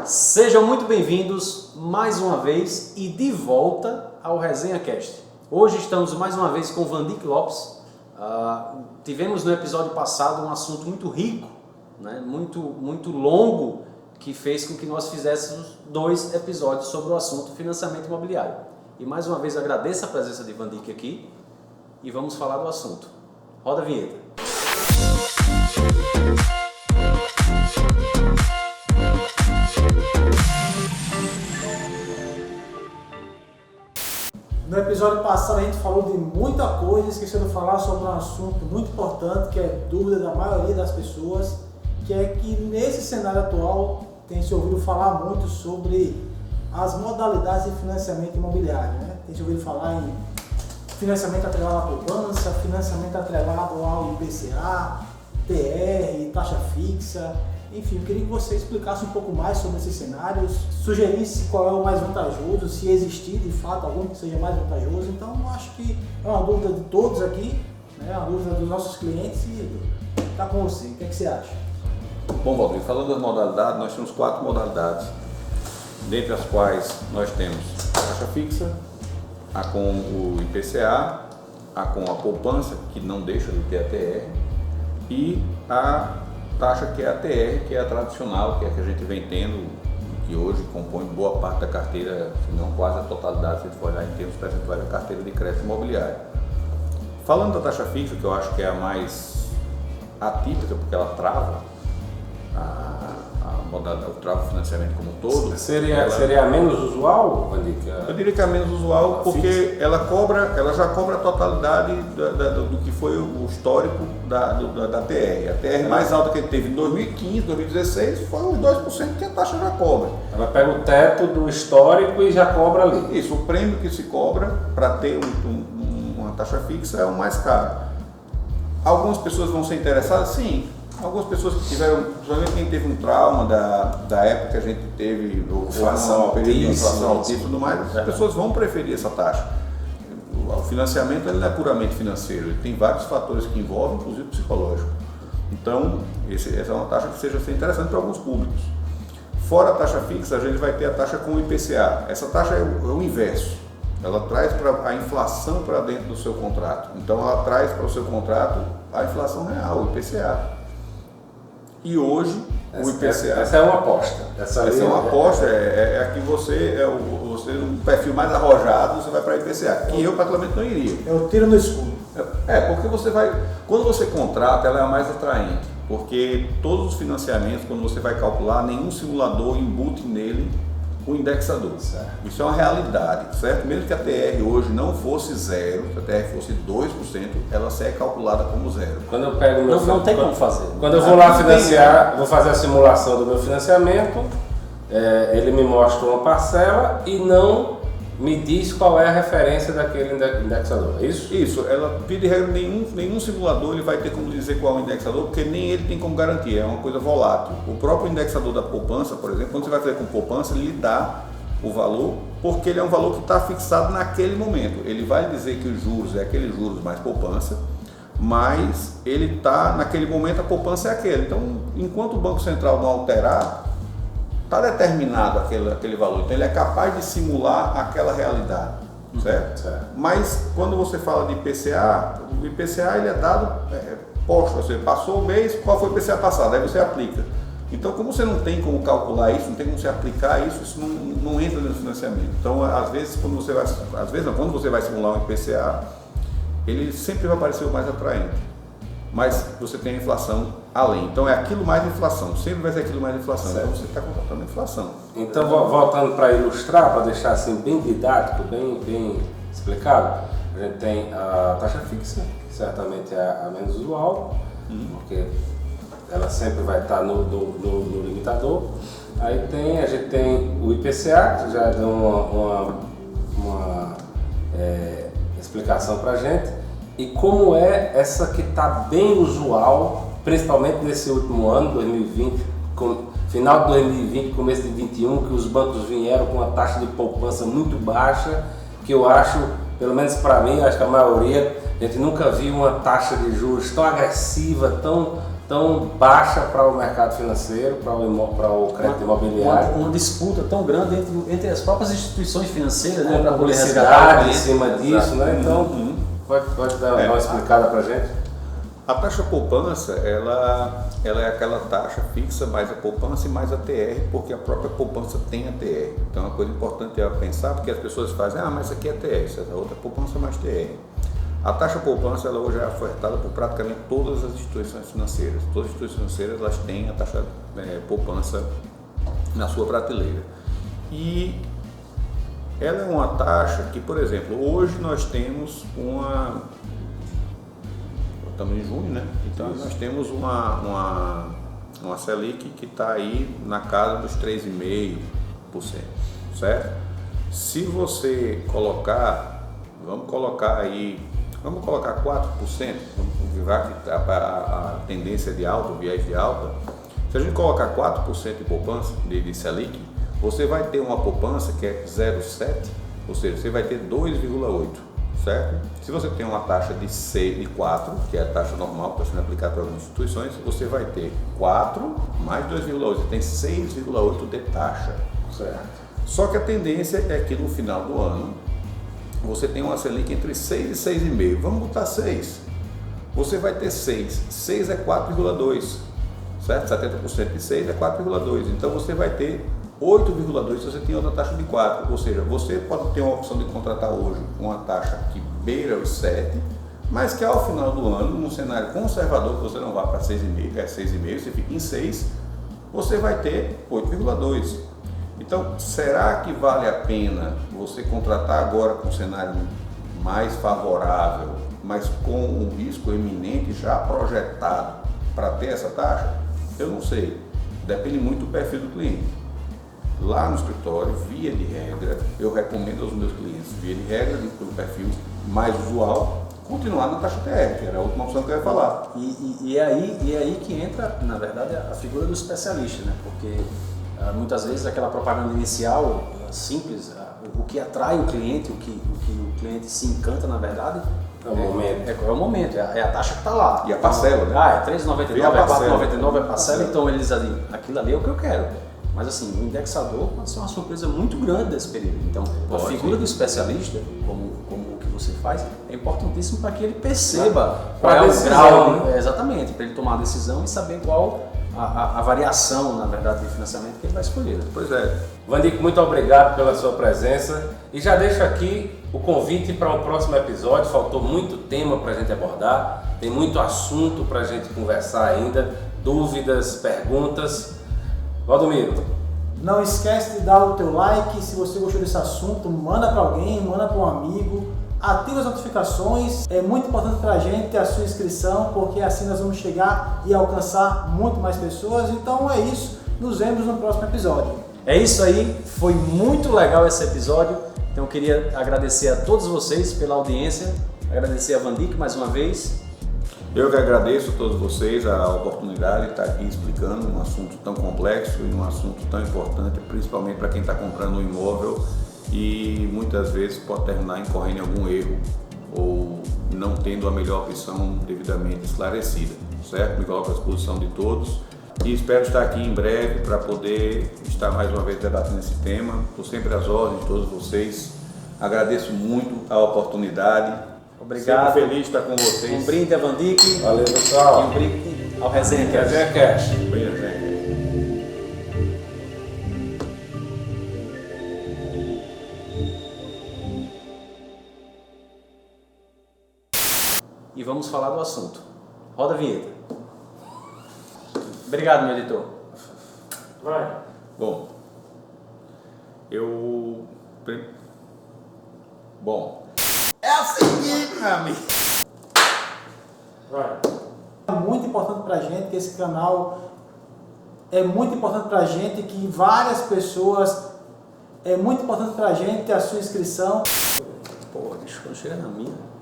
Sejam muito bem-vindos mais uma vez e de volta ao Resenha Cast. Hoje estamos mais uma vez com Vandick Lopes. Tivemos no episódio passado um assunto muito rico, né? muito longo, que fez com que nós fizéssemos 2 episódios sobre o assunto financiamento imobiliário. E mais uma vez agradeço a presença de Vandick aqui e vamos falar do assunto. Roda a vinheta. No episódio passado a gente falou de muita coisa, esqueceu de falar sobre um assunto muito importante, que é dúvida da maioria das pessoas, que é que nesse cenário atual tem se ouvido falar muito sobre as modalidades de financiamento imobiliário, né? Tem se ouvido falar em financiamento atrelado à poupança, financiamento atrelado ao IPCA, TR, taxa fixa. Enfim, eu queria que você explicasse um pouco mais sobre esses cenários, sugerisse qual é o mais vantajoso, se existir de fato algum que seja mais vantajoso. Então, eu acho que é uma dúvida de todos aqui, né? Uma dúvida dos nossos clientes e está com você. O que é que você acha? Bom, Valdir, falando das modalidades, nós temos 4 modalidades, dentre as quais nós temos a taxa fixa, a com o IPCA, a com a poupança, que não deixa de ter a TR, e a taxa que é a TR, que é a tradicional, que é a que a gente vem tendo, que hoje compõe boa parte da carteira, se não quase a totalidade, se a gente for olhar em termos percentuais da carteira de crédito imobiliário. Falando da taxa fixa, que eu acho que é a mais atípica, porque ela trava o trava o financiamento como um todo. Seria a menos usual, Vandick? Eu diria que é a menos usual porque ela já cobra a totalidade do que foi o histórico da TR. A TR mais alta que ele teve em 2015, 2016 foi os 2% que a taxa já cobra. Ela pega o teto do histórico e já cobra ali. Isso, o prêmio que se cobra para ter uma taxa fixa é o mais caro. Algumas pessoas vão ser interessadas? Sim. Algumas pessoas que tiveram, principalmente quem teve um trauma da época que a gente teve, inflação altíssima e tudo mais, as pessoas vão preferir essa taxa. O financiamento ele não é puramente financeiro, ele tem vários fatores que envolvem, inclusive psicológico. Então, essa é uma taxa que seja interessante para alguns públicos. Fora a taxa fixa, a gente vai ter a taxa com o IPCA. Essa taxa é o inverso. Ela traz a inflação para dentro do seu contrato. Então, ela traz para o seu contrato a inflação real, o IPCA. E hoje, o IPCA... Essa é uma aposta. Essa é uma aposta, é a que você um perfil mais arrojado, você vai para IPCA, que eu particularmente não iria. É o tiro no escuro. Porque quando você contrata, ela é a mais atraente, porque todos os financiamentos, quando você vai calcular, nenhum simulador embute nele o indexador. Certo. Isso é uma realidade, certo? Mesmo que a TR hoje não fosse zero, se a TR fosse 2%, ela segue calculada como zero. Quando eu pego Não tem como fazer. Quando eu vou lá financiar, vou fazer a simulação do meu financiamento, ele me mostra uma parcela e não me diz qual é a referência daquele indexador, é isso? Isso, ela pede regra, nenhum simulador ele vai ter como dizer qual é o indexador, porque nem ele tem como garantir, é uma coisa volátil. O próprio indexador da poupança, por exemplo, quando você vai fazer com poupança, ele lhe dá o valor, porque ele é um valor que está fixado naquele momento. Ele vai dizer que os juros é aquele juros mais poupança, mas ele está, naquele momento a poupança é aquele. Então, enquanto o Banco Central não alterar, está determinado aquele valor, então ele é capaz de simular aquela realidade, certo? Mas quando você fala de IPCA, o IPCA ele é dado posto, você passou o mês, qual foi o IPCA passado, aí você aplica. Então, como você não tem como calcular isso, não tem como você aplicar isso não entra no financiamento. Então, às vezes, quando você vai simular um IPCA, ele sempre vai parecer o mais atraente. Mas você tem a inflação além. Então é aquilo mais inflação, sempre vai ser aquilo mais inflação. Certo. Então você está contratando inflação. Então, voltando para ilustrar, para deixar assim bem didático, bem explicado, a gente tem a taxa fixa, que certamente é a menos usual, porque ela sempre vai estar no limitador. Aí a gente tem o IPCA, que já deu uma explicação para a gente. E como é essa que está bem usual, principalmente nesse último ano, 2020, final de 2020, começo de 2021, que os bancos vieram com uma taxa de poupança muito baixa, que eu acho, pelo menos para mim, acho que a maioria, a gente nunca viu uma taxa de juros tão agressiva, tão tão baixa para o mercado financeiro, para o crédito imobiliário. Uma disputa tão grande entre as próprias instituições financeiras, né, para Com poder resgatar publicidade em cima disso, né? Então, pode dar uma explicada para a gente? A taxa poupança, ela é aquela taxa fixa mais a poupança e mais a TR, porque a própria poupança tem a TR. Então, uma coisa importante é pensar, porque as pessoas fazem, mas isso aqui é TR, essa é outra poupança mais TR. A taxa poupança, ela hoje é ofertada por praticamente todas as instituições financeiras. Todas as instituições financeiras, elas têm a taxa poupança na sua prateleira. E ela é uma taxa que, por exemplo, hoje nós temos estamos em junho, né? Então nós temos uma Selic que está aí na casa dos 3,5%, certo? Se você colocar, vamos colocar 4%, já que a tendência de alta, o viés de alta, se a gente colocar 4% de poupança de Selic, você vai ter uma poupança que é 0,7%, ou seja, você vai ter 2,8%. Certo? Se você tem uma taxa de 4, que é a taxa normal que está sendo aplicada para algumas instituições, você vai ter 4 mais 2,8, você tem 6,8 de taxa. Certo. Só que a tendência é que no final do ano você tem uma Selic entre 6 e 6,5. Vamos botar 6. Você vai ter 6. 6 é 4,2. Certo? 70% de 6 é 4,2. Então você vai ter 8,2 se você tem outra taxa de 4, ou seja, você pode ter uma opção de contratar hoje uma taxa que beira os 7, mas que ao final do ano, num cenário conservador, que você não vá para 6,5, 6,5, você fica em 6, você vai ter 8,2. Então, será que vale a pena você contratar agora com um cenário mais favorável, mas com um risco eminente já projetado para ter essa taxa? Eu não sei, depende muito do perfil do cliente. Lá no escritório, via de regra, eu recomendo aos meus clientes, via de regra, pelo perfil mais usual, continuar na taxa TR, que era a última opção que eu ia falar. E é aí que entra, na verdade, a figura do especialista, né? Porque muitas vezes aquela propaganda inicial, simples, o que atrai o cliente, o que o cliente se encanta, na verdade, é o momento. É o momento, é a taxa que está lá. E a parcela, né? É R$3,99, é R$4,99, é parcela, então eles dizem, aquilo ali é o que eu quero. Mas assim, o indexador pode ser uma surpresa muito grande desse período. Então, a figura do especialista, como o que você faz, é importantíssimo para que ele perceba qual é o grau, exatamente, para ele tomar a decisão e saber qual a variação, na verdade, de financiamento que ele vai escolher. Pois é. Vandico, muito obrigado pela sua presença e já deixo aqui o convite para o próximo episódio. Faltou muito tema para a gente abordar, tem muito assunto para a gente conversar ainda, dúvidas, perguntas. Valdomiro, não esquece de dar o teu like. Se você gostou desse assunto, manda para alguém, manda para um amigo, ativa as notificações. É muito importante para a gente ter a sua inscrição, porque assim nós vamos chegar e alcançar muito mais pessoas. Então é isso, nos vemos no próximo episódio. É isso aí, foi muito legal esse episódio. Então eu queria agradecer a todos vocês pela audiência, agradecer a Vandico mais uma vez. Eu que agradeço a todos vocês a oportunidade de estar aqui explicando um assunto tão complexo e um assunto tão importante, principalmente para quem está comprando um imóvel e muitas vezes pode terminar incorrendo em algum erro ou não tendo a melhor opção devidamente esclarecida, certo? Me coloco à disposição de todos e espero estar aqui em breve para poder estar mais uma vez debatendo esse tema. Estou sempre às ordens de todos vocês, agradeço muito a oportunidade. Obrigado. Sempre feliz de estar com vocês. Um brinde a Vandico. valeu pessoal. E um brinde ao Resenha Cast. Resenha Cast. E vamos falar do assunto. Roda a vinheta. Obrigado, meu editor. Vai. Bom, é o seguinte, meu amigo. Vai. É muito importante pra gente que esse canal é muito importante pra gente que várias pessoas é muito importante pra gente ter a sua inscrição. Pô, deixa eu chegar na minha.